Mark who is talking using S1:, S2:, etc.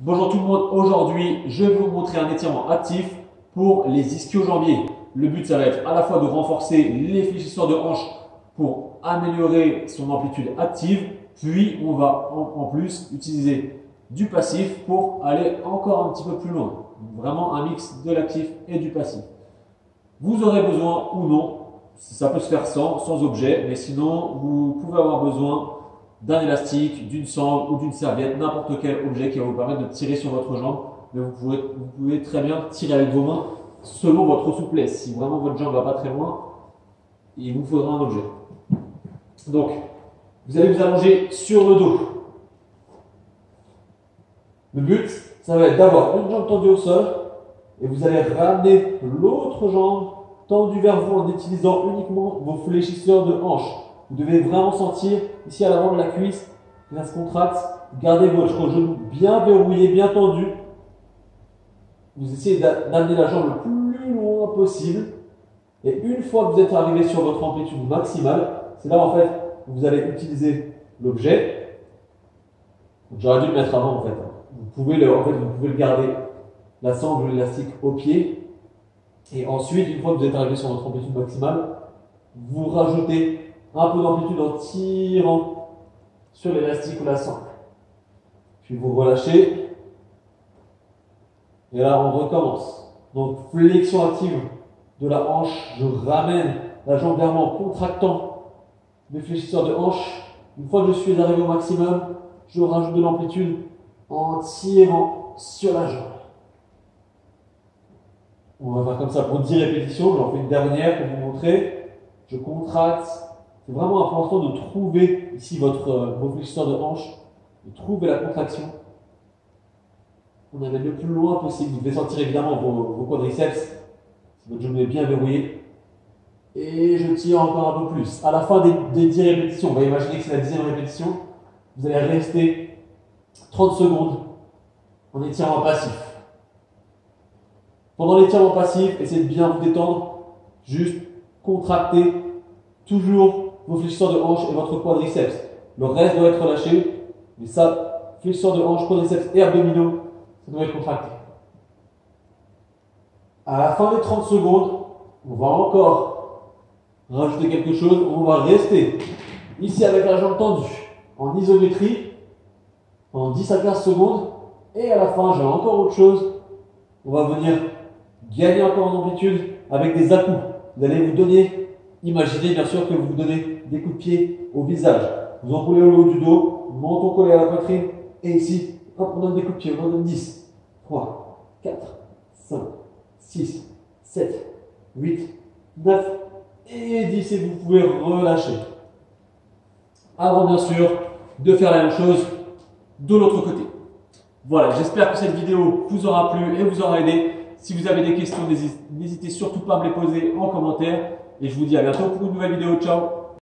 S1: Bonjour tout le monde, aujourd'hui je vais vous montrer un étirement actif pour les ischio-jambiers. Le but ça va être à la fois de renforcer les fléchisseurs de hanches pour améliorer son amplitude active, puis on va en plus utiliser du passif pour aller encore un petit peu plus loin. Vraiment un mix de l'actif et du passif. Vous aurez besoin ou non, ça peut se faire sans objet, mais sinon vous pouvez avoir besoin d'un élastique, d'une sangle ou d'une serviette, n'importe quel objet qui va vous permettre de tirer sur votre jambe. Mais vous pouvez très bien tirer avec vos mains selon votre souplesse. Si vraiment votre jambe ne va pas très loin, il vous faudra un objet. Donc, vous allez vous allonger sur le dos. Le but, ça va être d'avoir une jambe tendue au sol et vous allez ramener l'autre jambe tendue vers vous en utilisant uniquement vos fléchisseurs de hanches. Vous devez vraiment sentir ici à l'avant de la cuisse, là se contracte. Gardez votre genou bien verrouillé, bien tendu. Vous essayez d'amener la jambe le plus loin possible. Et une fois que vous êtes arrivé sur votre amplitude maximale, c'est là en fait où vous allez utiliser l'objet. J'aurais dû le mettre avant en fait. Vous pouvez le garder, la sangle ou l'élastique au pied. Et ensuite, une fois que vous êtes arrivé sur votre amplitude maximale, vous rajoutez un peu d'amplitude en tirant sur l'élastique ou la sangle. Puis vous relâchez. Et là, on recommence. Donc, flexion active de la hanche. Je ramène la jambe vers moi en contractant mes fléchisseurs de hanche. Une fois que je suis arrivé au maximum, je rajoute de l'amplitude en tirant sur la jambe. On va faire comme ça pour 10 répétitions. J'en fais une dernière pour vous montrer. Je contracte. C'est vraiment important de trouver ici vos fléchisseurs de hanche, de trouver la contraction. On amène le plus loin possible. Vous devez sentir évidemment vos quadriceps, si votre genou est bien verrouillé. Et je tire encore un peu plus. À la fin des 10 répétitions, on va imaginer que c'est la 10e répétition, vous allez rester 30 secondes en étirement passif. Pendant l'étirement passif, essayez de bien vous détendre, juste contracter toujours vos fléchisseurs de hanche et votre quadriceps. Le reste doit être relâché, mais ça, fléchisseurs de hanche, quadriceps et abdominaux, ça doit être contracté. À la fin des 30 secondes, on va encore rajouter quelque chose. On va rester ici avec la jambe tendue, en isométrie, pendant 10 à 15 secondes. Et à la fin, j'ai encore autre chose. On va venir gagner encore en amplitude avec des à-coups. Vous allez vous donner, imaginez bien sûr que vous vous donnez des coups de pied au visage. Vous enroulez au haut du dos, menton collé à la poitrine. Et ici, hop, on donne des coups de pied. On donne 10, 3, 4, 5, 6, 7, 8, 9 et 10. Et vous pouvez relâcher. Avant bien sûr de faire la même chose de l'autre côté. Voilà, j'espère que cette vidéo vous aura plu et vous aura aidé. Si vous avez des questions, n'hésitez surtout pas à me les poser en commentaire. Et je vous dis à bientôt pour une nouvelle vidéo. Ciao!